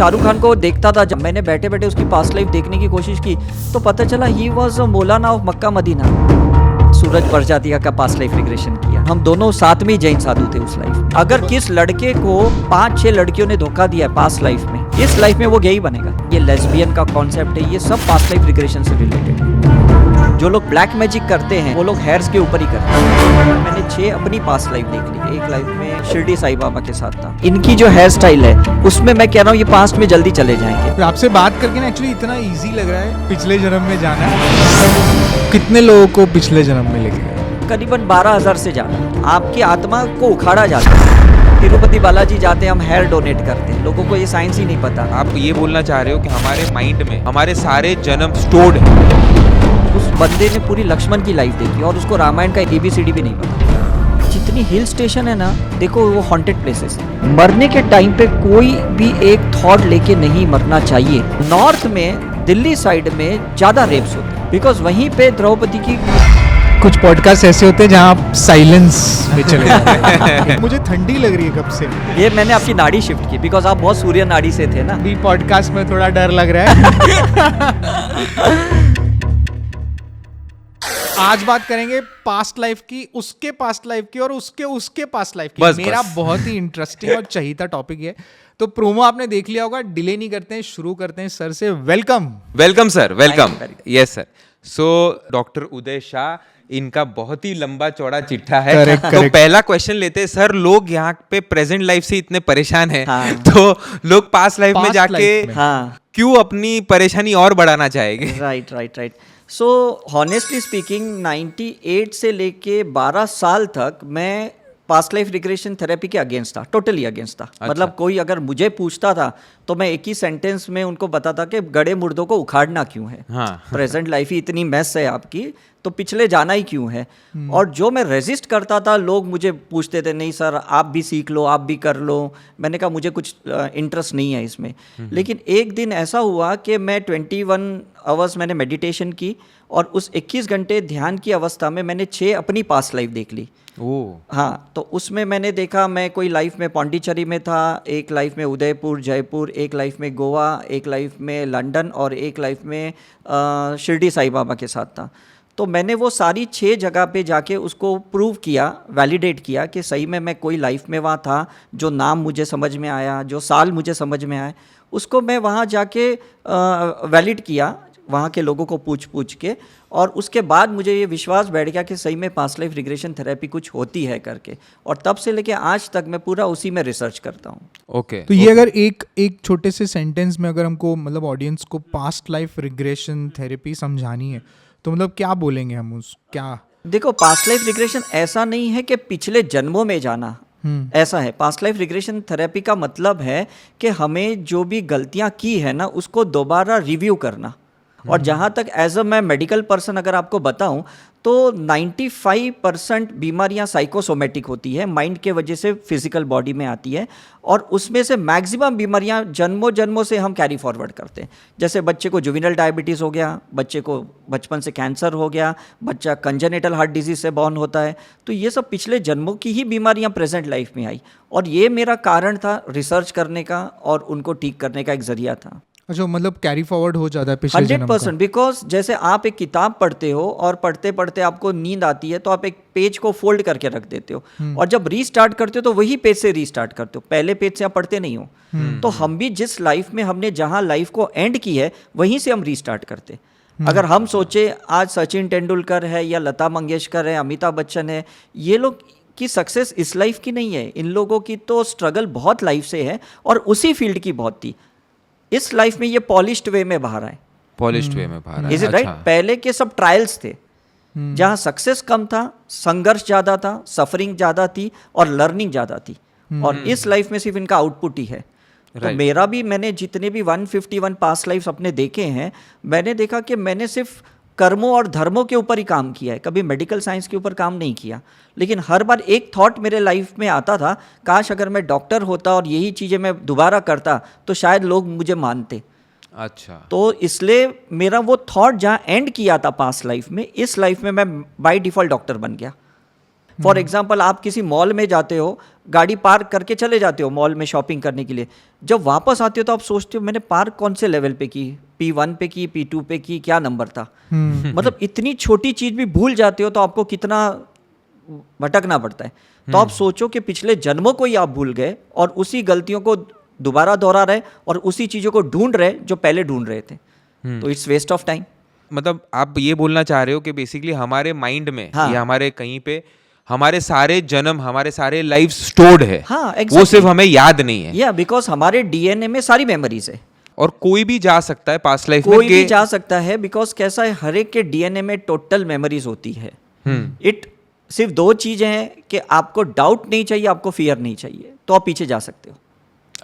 शाहरुख खान को देखता था, जब मैंने बैठे बैठे उसकी पास्ट लाइफ देखने की कोशिश की तो पता चला he was Maulana of Mecca Medina. सूरज प्रजातिया का पास्ट लाइफ रिग्रेशन किया। हम दोनों साथ में जैन साधु थे उस लाइफ। अगर किस लड़के को 5-6 लड़कियों ने धोखा दिया है पास्ट लाइफ में, इस लाइफ में वो गई बनेगा। ये लेस्बियन का कॉन्सेप्ट है, ये सब पास्ट लाइफ रिग्रेशन से रिलेटेड है। जो लोग ब्लैक मैजिक करते हैं वो लोग हेयर्स के ऊपर ही करते हैं। मैंने 6 अपनी पास्ट लाइफ देख ली। एक लाइफ में शिरडी साईं बाबा के साथ था। इनकी जो हेयर स्टाइल है उसमें मैं कह रहा हूँ ये पास्ट में जल्दी चले जाएंगे। तो आपसे बात करके ना एक्चुअली इतना इजी लग रहा है पिछले जन्म में जाना। कितने लोगों को पिछले जन्म में लेके गए? करीबन 12,000 से ज़्यादा। आपकी आत्मा को उखाड़ा जाता है। तिरुपति बालाजी जाते हैं, हम हेयर डोनेट करते हैं। लोगों को ये साइंस ही नहीं पता। आप ये बोलना चाह रहे हो कि हमारे माइंड में हमारे सारे जन्म स्टोर्ड हैं। उस बंदे ने पूरी लक्ष्मण की लाइफ देखी और उसको रामायण का ABCD भी नहीं पता। जितनी हिल स्टेशन है ना, देखो वो हॉन्टेड प्लेसेस है। मरने के टाइम पे कोई भी एक थॉट लेके नहीं मरना चाहिए। नॉर्थ में, दिल्ली साइड में ज़्यादा रेप्स होते हैं बिकॉज वहीं पे द्रौपदी की। कुछ पॉडकास्ट ऐसे होते हैं जहाँ आप साइलेंस में चले जाते हैं। मुझे ठंडी लग रही है कब से। ये मैंने आपकी नाड़ी शिफ्ट की बिकॉज आप बहुत सूर्य नाड़ी से थे ना। अभी पॉडकास्ट में थोड़ा डर लग रहा है। आज बात करेंगे पास्ट लाइफ की, उसके पास्ट लाइफ की और उसके पास्ट लाइफ की। मेरा बहुत ही इंटरेस्टिंग और चहीता टॉपिक है। तो प्रोमो आपने देख लिया होगा, डिले नहीं करते हैं, शुरू करते हैं सर से। Welcome sir, welcome. Yes sir. So doctor Uday Shah, इनका बहुत ही लंबा चौड़ा चिट्ठा है। तो पहला क्वेश्चन लेते हैं सर। लोग यहाँ पे प्रेजेंट लाइफ से इतने परेशान हैं, तो लोग पास्ट लाइफ में जाके क्यों अपनी परेशानी और बढ़ाना चाहेंगे? राइट। सो हॉनेस्टली स्पीकिंग 98 से लेके 12 साल तक मैं पास्ट लाइफ रिग्रेशन थेरेपी के अगेंस्ट था, टोटली अगेंस्ट था। अच्छा। मतलब कोई अगर मुझे पूछता था तो मैं एक ही सेंटेंस में उनको बताता कि गड़े मुर्दों को उखाड़ना क्यों है। हाँ। प्रेजेंट लाइफ ही इतनी मेस है आपकी, तो पिछले जाना ही क्यों है। और जो मैं रेजिस्ट करता था, लोग मुझे पूछते थे नहीं सर आप भी सीख लो, आप भी कर लो। मैंने कहा मुझे कुछ इंटरेस्ट नहीं है इसमें। लेकिन एक दिन ऐसा हुआ कि मैं 21 आवर्स मैंने मेडिटेशन की और उस 21 घंटे ध्यान की अवस्था में मैंने 6 अपनी पास्ट लाइफ देख ली। हाँ, तो उसमें मैंने देखा मैं कोई लाइफ में पौंडीचेरी में था, एक लाइफ में उदयपुर जयपुर, एक लाइफ में गोवा, एक लाइफ में लंदन और एक लाइफ में शिरडी साईं बाबा के साथ था। तो मैंने वो सारी 6 जगह पे जाके उसको प्रूव किया, वैलिडेट किया कि सही में मैं कोई लाइफ में वहाँ था। जो नाम मुझे समझ में आया, जो साल मुझे समझ में आया, उसको मैं वहाँ जाके वैलिड किया वहाँ के लोगों को पूछ के। और उसके बाद मुझे ये विश्वास बैठ गया कि सही में पास्ट लाइफ रिग्रेशन थेरेपी कुछ होती है करके। और तब से लेके आज तक मैं पूरा उसी में रिसर्च करता हूँ। ओके। तो ये अगर एक छोटे से सेंटेंस में अगर हमको मतलब ऑडियंस को पास्ट लाइफ रिग्रेशन थेरेपी समझानी है तो मतलब क्या बोलेंगे हम उस क्या? देखो, पास्ट लाइफ रिग्रेशन ऐसा नहीं है कि पिछले जन्मों में जाना। ऐसा है, पास्ट लाइफ रिग्रेशन थेरेपी का मतलब है कि हमें जो भी गलतियाँ की है ना उसको दोबारा रिव्यू करना। और जहाँ तक एज अ मैं मेडिकल पर्सन अगर आपको बताऊं तो 95% बीमारियां साइकोसोमेटिक होती है, माइंड के वजह से फिजिकल बॉडी में आती है। और उसमें से मैक्सिमम बीमारियां जन्मों से हम कैरी फॉरवर्ड करते हैं। जैसे बच्चे को जुवेनाइल डायबिटीज़ हो गया, बच्चे को बचपन से कैंसर हो गया, बच्चा कंजेनिटल हार्ट डिजीज से बॉर्न होता है। तो ये सब पिछले जन्मों की ही बीमारियां प्रेजेंट लाइफ में आई और ये मेरा कारण था रिसर्च करने का और उनको ठीक करने का एक जरिया था। अच्छा, मतलब कैरी फॉरवर्ड हो जाता है पिछले 100%। बिकॉज जैसे आप एक किताब पढ़ते हो और पढ़ते पढ़ते आपको नींद आती है तो आप एक पेज को फोल्ड करके रख देते हो और जब रीस्टार्ट करते हो तो वही पेज से रीस्टार्ट करते हो, पहले पेज से आप पढ़ते नहीं हो। तो हम भी जिस लाइफ में हमने जहां लाइफ को एंड की है वहीं से हम रीस्टार्ट करते। अगर हम सोचे आज सचिन तेंदुलकर है या लता मंगेशकर है, अमिताभ बच्चन है, ये लोग की सक्सेस इस लाइफ की नहीं है। इन लोगों की तो स्ट्रगल बहुत लाइफ से है और उसी फील्ड की बहुत थी। इस लाइफ में ये पॉलिश्ड वे में बाहर आए। पॉलिश्ड वे में बाहर आए, इज इट राइट? पहले के सब ट्रायल्स थे जहां सक्सेस कम था, संघर्ष ज्यादा था, सफरिंग ज्यादा थी और लर्निंग ज्यादा थी। और इस लाइफ में सिर्फ इनका आउटपुट ही है। तो मेरा भी, मैंने जितने भी 151 पास्ट लाइफ अपने देखे हैं, मैंने देखा कि मैंने सिर्फ कर्मों और धर्मों के ऊपर ही काम किया है, कभी मेडिकल साइंस के ऊपर काम नहीं किया। लेकिन हर बार एक थॉट मेरे लाइफ में आता था, काश अगर मैं डॉक्टर होता और यही चीज़ें मैं दोबारा करता तो शायद लोग मुझे मानते। अच्छा। तो इसलिए मेरा वो थॉट जहाँ एंड किया था पास्ट लाइफ में, इस लाइफ में मैं बाय डिफ़ॉल्ट डॉक्टर बन गया। फॉर एग्जाम्पल आप किसी मॉल में जाते हो, गाड़ी पार्क करके चले जाते हो मॉल में शॉपिंग करने के लिए, जब वापस आते हो तो आप सोचते हो मैंने पार्क कौन से लेवल पे की, P1 पे की, P2 पे की, क्या नंबर था। मतलब इतनी छोटी चीज भी भूल जाते हो तो आपको कितना भटकना पड़ता है। तो आप सोचो कि पिछले जन्मों को ही आप भूल गए और उसी गलतियों को दोबारा दोहरा रहे और उसी चीजों को ढूंढ रहे जो पहले ढूंढ रहे थे। तो इट्स वेस्ट ऑफ टाइम। मतलब आप ये बोलना चाह रहे हो कि बेसिकली हमारे माइंड में हाँ। या हमारे कहीं पे हमारे सारे जन्म, हमारे सारे लाइफ स्टोर्ड है। हाँ, वो exactly। सिर्फ हमें याद नहीं है। या बिकॉज हमारे डीएनए में सारी मेमोरीज है। और कोई भी जा सकता है पास्ट लाइफ में कोई भी जा सकता है, बिकॉज कैसा है हर एक के डीएनए में टोटल मेमोरीज होती है। इट सिर्फ दो चीजें हैं कि आपको डाउट नहीं चाहिए, आपको फियर नहीं चाहिए, तो आप पीछे जा सकते हो।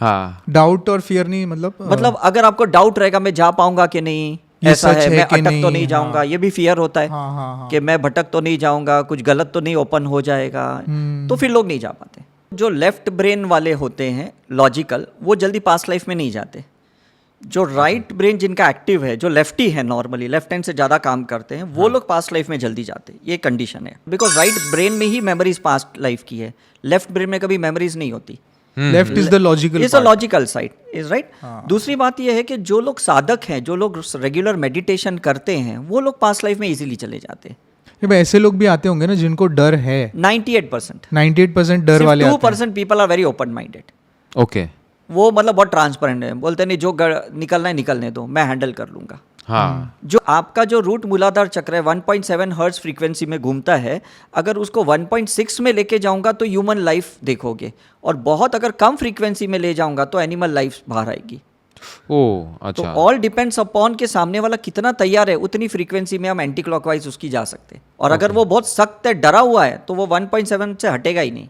हाँ, डाउट और फियर नहीं, मतलब अगर आपको डाउट रहेगा मैं जा पाऊंगा कि नहीं, ये ऐसा सच है है मैं कि अटक तो नहीं, नहीं जाऊंगा, हाँ। ये भी फियर होता है हाँ। कि मैं भटक तो नहीं जाऊंगा, कुछ गलत तो नहीं ओपन हो जाएगा, तो फिर लोग नहीं जा पाते। जो लेफ्ट ब्रेन वाले होते हैं लॉजिकल, वो जल्दी पास्ट लाइफ में नहीं जाते। जो राइट ब्रेन जिनका एक्टिव है, जो लेफ्टी है, नॉर्मली लेफ्ट हैंड से ज़्यादा काम करते हैं, वो लोग पास्ट लाइफ में जल्दी जाते हैं। ये कंडीशन है, बिकॉज राइट ब्रेन में ही मेमोरीज पास्ट लाइफ की है, लेफ्ट ब्रेन में कभी मेमोरीज नहीं होती। Left is the logical, is a logical side, is right. दूसरी बात यह है कि जो लोग साधक हैं, जो लोग रेगुलर मेडिटेशन करते हैं, वो लोग पास्ट लाइफ में इजीली चले जाते हैं। ऐसे लोग भी आते होंगे ना जिनको डर है। 98%। 98% डर वाले आते हैं। 2% people are very open minded. Okay. वो मतलब बहुत ट्रांसपेरेंट है, बोलते नहीं जो निकलना है निकलने दो, मैं हैंडल कर लूंगा। हाँ, जो आपका जो रूट मूलाधार चक्र है 1.7 हर्ट्ज फ्रीक्वेंसी में घूमता है, अगर उसको 1.6 में लेके जाऊंगा तो ह्यूमन लाइफ देखोगे, और बहुत अगर कम फ्रीक्वेंसी में ले जाऊंगा तो एनिमल लाइफ बाहर आएगी। ओ तो अच्छा। ऑल डिपेंड्स अपॉन के सामने वाला कितना तैयार है, उतनी फ्रीक्वेंसी में हम एंटी क्लॉकवाइज उसकी जा सकते हैं। और अगर वो बहुत सख्त है, डरा हुआ है, तो वो 1.7 से हटेगा ही नहीं।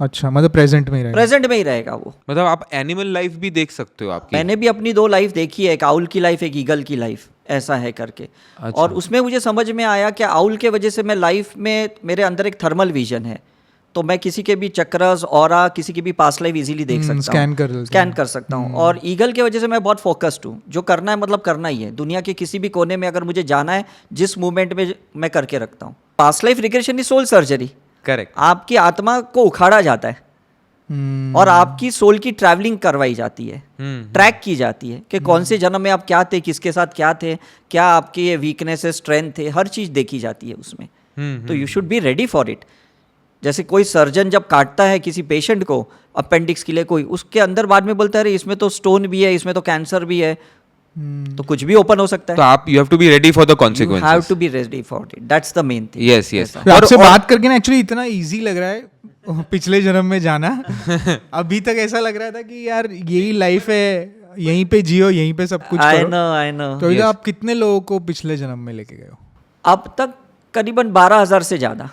अच्छा, मतलब प्रेजेंट में ही रहेगा। प्रेजेंट में ही रहेगा वो। मतलब आप एनिमल लाइफ भी देख सकते हो आपकी। मैंने भी अपनी 2 लाइफ देखी है, एक आउल की लाइफ, एक ईगल की लाइफ, ऐसा है करके। अच्छा। और उसमें मुझे समझ में आया कि आउल के वजह से मैं लाइफ में, मेरे अंदर एक थर्मल विजन है, तो मैं किसी के भी चक्रस, ऑरा, किसी की भी पास्ट लाइफ इजीली देख सकता हूँ, स्कैन कर सकता हूँ। और ईगल की वजह से मैं बहुत फोकस्ड हूँ, जो करना है मतलब करना ही है। दुनिया के किसी भी कोने में अगर मुझे जाना है, जिस मूवमेंट में मैं करके रखता हूँ। Past life regression is soul surgery. Correct. आपकी आत्मा को उखाड़ा जाता है और आपकी सोल की ट्रैवलिंग करवाई जाती है, ट्रैक की जाती है कि कौन से जन्म में आप क्या थे, किसके साथ क्या थे, क्या आपकी ये वीकनेस है, स्ट्रेंथ थे, हर चीज़ देखी जाती है उसमें। तो you should be ready for it. जैसे कोई सर्जन जब काटता है किसी पेशेंट को अपेंडिक्स के लिए, कोई उसके अंदर बाद में बोलता है अरे इसमें तो स्टोन भी है, इसमें तो कैंसर भी है, तो कुछ भी ओपन हो सकता है। तो आप you have to be ready for the you have consequences. To be ready for it, that's the main thing. Yes yes. आपसे बात करके ना एक्चुअली इतना इजी लग रहा है पिछले जन्म में जाना। अभी तक ऐसा लग रहा था कि यार यही लाइफ है, यहीं पे जियो, यहीं पे सब कुछ आई करो। No, I know. तो इधर आप कितने लोगों को पिछले जन्म में लेके गए हो? अब तक करीबन 12,000 से ज़्यादा,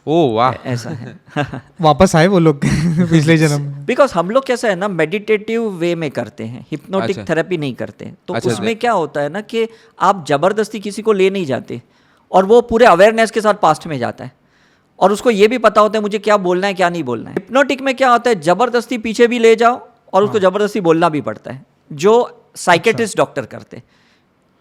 ओ वाह। ऐसा है। वापस आए वो लोग पिछले जन्म में? बिकॉज हम लोग कैसा है ना, मेडिटेटिव वे में करते हैं, हिप्नोटिक अच्छा। थेरेपी नहीं करते। तो अच्छा, उसमें क्या होता है ना कि आप जबरदस्ती किसी को ले नहीं जाते, और वो पूरे अवेयरनेस के साथ पास्ट में जाता है, और उसको ये भी पता होता है मुझे क्या बोलना है क्या नहीं बोलना है। हिप्नोटिक में क्या होता है, जबरदस्ती पीछे भी ले जाओ और उसको जबरदस्ती बोलना भी पड़ता है, जो साइकेट्रिस्ट डॉक्टर करते हैं,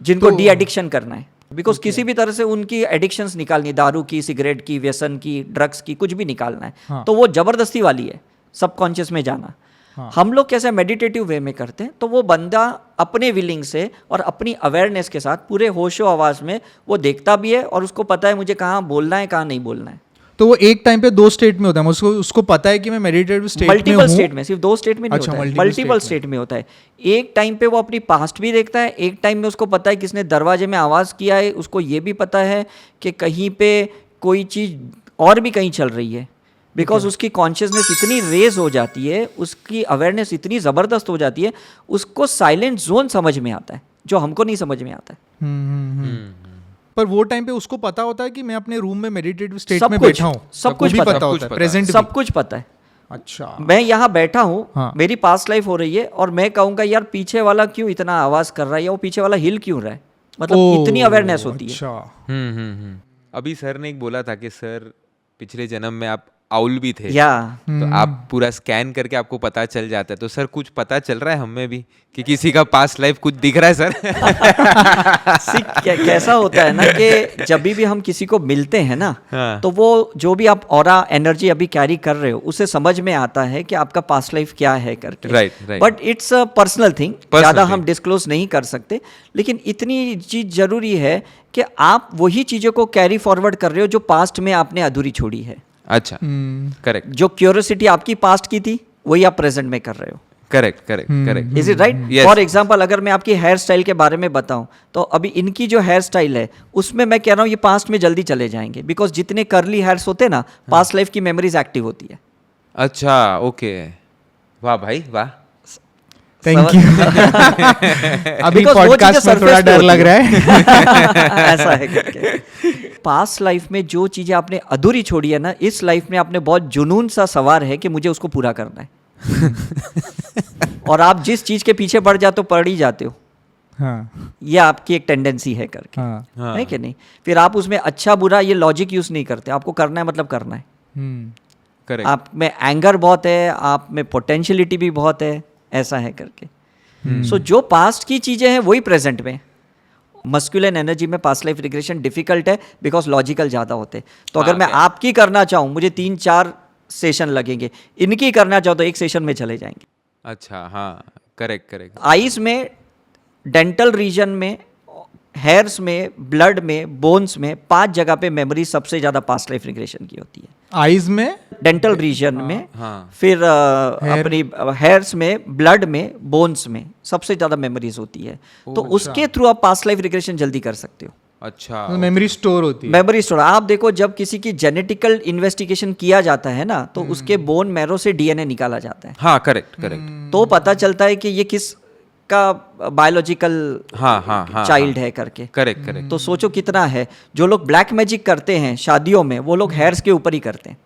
जिनको डी एडिक्शन करना है। बिकॉज किसी भी तरह से उनकी एडिक्शंस निकालनी, दारू की, सिगरेट की, व्यसन की, ड्रग्स की, कुछ भी निकालना है, तो वो जबरदस्ती वाली है, सबकॉन्शियस में जाना। हम लोग कैसे मेडिटेटिव वे में करते हैं, तो वो बंदा अपने विलिंग से और अपनी अवेयरनेस के साथ पूरे होशो आवाज में वो देखता भी है, और उसको पता है मुझे कहाँ बोलना है कहाँ नहीं बोलना है। तो वो एक टाइम पे 2 स्टेट में होता है, उसको पता है कि मैं मेडिटेटिव स्टेट में हूँ। मल्टीपल स्टेट में, सिर्फ 2 स्टेट में नहीं अच्छा, होता है, multiple मल्टीपल state स्टेट में होता है। एक टाइम पे वो अपनी पास्ट भी देखता है, एक टाइम में उसको पता है किसने दरवाजे में आवाज़ किया है, उसको ये भी पता है कि कहीं पे कोई चीज़ और भी कहीं चल रही है। बिकॉज उसकी कॉन्शियसनेस इतनी रेज हो जाती है, उसकी अवेयरनेस इतनी ज़बरदस्त हो जाती है, उसको साइलेंट जोन समझ में आता है, जो हमको नहीं समझ में आता है। पर वो टाइम पे उसको पता होता है कि मैं अपने रूम में मेडिटेटिव स्टेट सब में कुछ, बैठा हूँ, सब कुछ भी पता पता है, होता है, प्रेजेंट सब कुछ पता है। अच्छा, मैं यहाँ बैठा हूँ, हाँ। मेरी पास्ट लाइफ हो रही है, और मैं कहूँगा यार पीछे वाला क्यों इतना आवाज़ कर रहा है, या वो पीछे वाला हिल क्यों रहा है, मतलब इतनी अवेयरनेस होती है। अच्छा। अभी सर ने एक बोला था कि सर पिछले जन्म में आप आउल भी थे। या तो आप पूरा स्कैन करके आपको पता चल जाता है। तो सर कुछ पता चल रहा है हमें भी कि किसी का पास्ट लाइफ कुछ दिख रहा है सर? कैसा होता है ना कि जब भी हम किसी को मिलते हैं ना, हाँ। तो वो जो भी आप ऑरा एनर्जी अभी कैरी कर रहे हो उससे समझ में आता है कि आपका पास्ट लाइफ क्या है करके। Right. But it's a personal thing, Personal ज़्यादा thing. हम डिस्क्लोज नहीं कर सकते। लेकिन इतनी चीज़ जरूरी है कि आप वही चीज़ों को कैरी फॉरवर्ड कर रहे हो जो पास्ट में आपने अधूरी छोड़ी है। अच्छा, करेक्ट जो क्यूरियोसिटी आपकी पास्ट की थी वही आप प्रेजेंट में कर रहे हो। Correct. Is it right? Yes. For example अगर मैं आपकी हेयर स्टाइल के बारे में बताऊं, तो अभी इनकी जो हेयर स्टाइल है उसमें मैं कह रहा हूं ये पास्ट में जल्दी चले जाएंगे, बिकॉज जितने कर्ली हेयर्स होते हैं ना, पास्ट लाइफ की मेमोरीज एक्टिव होती है। अच्छा, ओके, वाह भाई वाह। Thank you. अभी Because वो पॉडकास्ट चीज़ें में थोड़ा surface पे डर लग होती रहा है। ऐसा है करके। पास्ट लाइफ में जो चीजें आपने अधूरी छोड़ी है ना, इस लाइफ में आपने बहुत जुनून सा सवार है कि मुझे उसको पूरा करना है। और आप जिस चीज के पीछे बढ़ जाते हो पड़ ही जाते हो। हाँ, ये आपकी एक टेंडेंसी है करके, हाँ, है कि नहीं? फिर आप उसमें अच्छा बुरा ये लॉजिक यूज नहीं करते, आपको करना है मतलब करना है। करेक्ट। आप में एंगर बहुत है, आप में पोटेंशियलिटी भी बहुत है, ऐसा है करके। सो जो पास्ट की चीजें हैं वही प्रेजेंट में। मस्कुलिन एनर्जी में पास्ट लाइफ रिग्रेशन डिफिकल्ट है बिकॉज लॉजिकल ज़्यादा होते हैं। तो अगर मैं आपकी करना चाहूँ मुझे 3-4 सेशन लगेंगे, इनकी करना चाहो तो एक सेशन में चले जाएंगे। अच्छा, हाँ, करेक्ट। आईज में, डेंटल रीजन में, हेयर्स में, ब्लड में, बोन्स में 5 जगह पे मेमोरी सबसे ज़्यादा पास्ट लाइफ रिग्रेशन की होती है। आईज में, डेंटल रीजन में, हाँ। फिर अपनी हेयर्स में, ब्लड में, बोन्स में सबसे ज़्यादा मेमोरीज होती है। तो उसके थ्रू आप पास्ट लाइफ रिग्रेशन जल्दी कर सकते हो। अच्छा, मेमोरी स्टोर होती है। मेमोरी स्टोर आप देखो, जब किसी की जेनेटिकल इन्वेस्टिगेशन किया जाता है ना, तो उसके बोन मैरो से डीएनए निकाला जाता है। हाँ, करेक्ट। तो पता चलता है कि ये किस का बायोलॉजिकल हाँ, चाइल्ड है करके। करेक्ट। तो सोचो कितना है। जो लोग ब्लैक मैजिक करते हैं शादियों में, वो लोग हेयर्स के ऊपर ही करते हैं।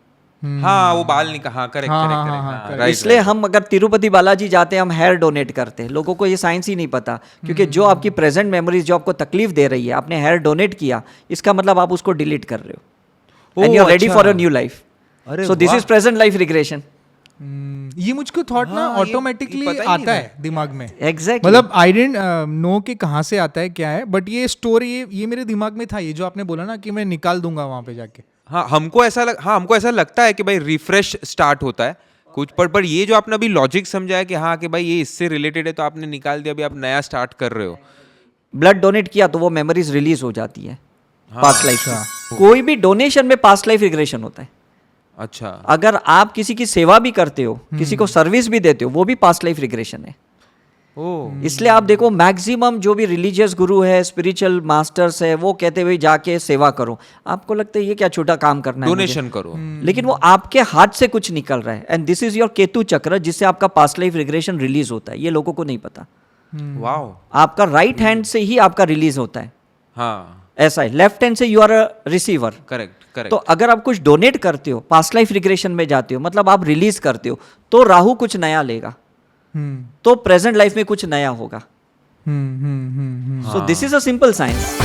हाँ, वो बाल निकाल, हाँ, करेक्ट। इसलिए हम अगर तिरुपति बालाजी जाते हैं, हम हेयर डोनेट करते हैं। लोगों को ये साइंस ही नहीं पता, क्योंकि जो आपकी प्रेजेंट मेमोरीज जो आपको तकलीफ दे रही है, आपने हेयर डोनेट किया, इसका मतलब आप उसको डिलीट कर रहे हो and you are ready for your new life. So this is present life regression. ये मुझको थॉट ना ऑटोमेटिकली आता है दिमाग में। एग्जैक्टली, मतलब आई डेंट नो कि कहाँ से आता है क्या है, बट ये स्टोरी ये मेरे दिमाग में था, ये जो आपने बोला ना कि मैं निकाल दूंगा वहां पे जाके। हाँ, हमको ऐसा लगता है कि भाई रिफ्रेश स्टार्ट होता है कुछ, पर ये जो आपने अभी लॉजिक समझाया कि हाँ कि भाई ये इससे रिलेटेड है, तो आपने निकाल दिया, अभी आप नया स्टार्ट कर रहे हो। ब्लड डोनेट किया तो वो मेमोरीज रिलीज हो जाती है पास्ट लाइफ की। कोई भी डोनेशन में पास्ट लाइफ रिग्रेशन होता है। अच्छा, अगर आप किसी की सेवा भी करते हो, किसी को सर्विस भी देते हो, वो भी पास्ट लाइफ रिग्रेशन है। इसलिए आप देखो, मैक्सिमम जो भी रिलीजियस गुरु है, स्पिरिचुअल मास्टर्स है, वो कहते हुए जाके सेवा करो। आपको लगता है ये क्या छोटा काम करना है, डोनेशन करो, लेकिन वो आपके हाथ से कुछ निकल रहा है। And this is your Ketu चक्र, जिससे आपका पास्ट लाइफ रिग्रेशन रिलीज होता है। ये लोगों को नहीं पता। वाओ, आपका राइट हैंड से ही आपका रिलीज होता है, हाँ, ऐसा है। लेफ्ट हैंड से you are a receiver. Correct. तो अगर आप कुछ डोनेट करते हो, पास्ट लाइफ रिग्रेशन में जाते हो, मतलब आप रिलीज करते हो, तो राहु कुछ नया लेगा, तो प्रेजेंट लाइफ में कुछ नया होगा। सो this is a simple science.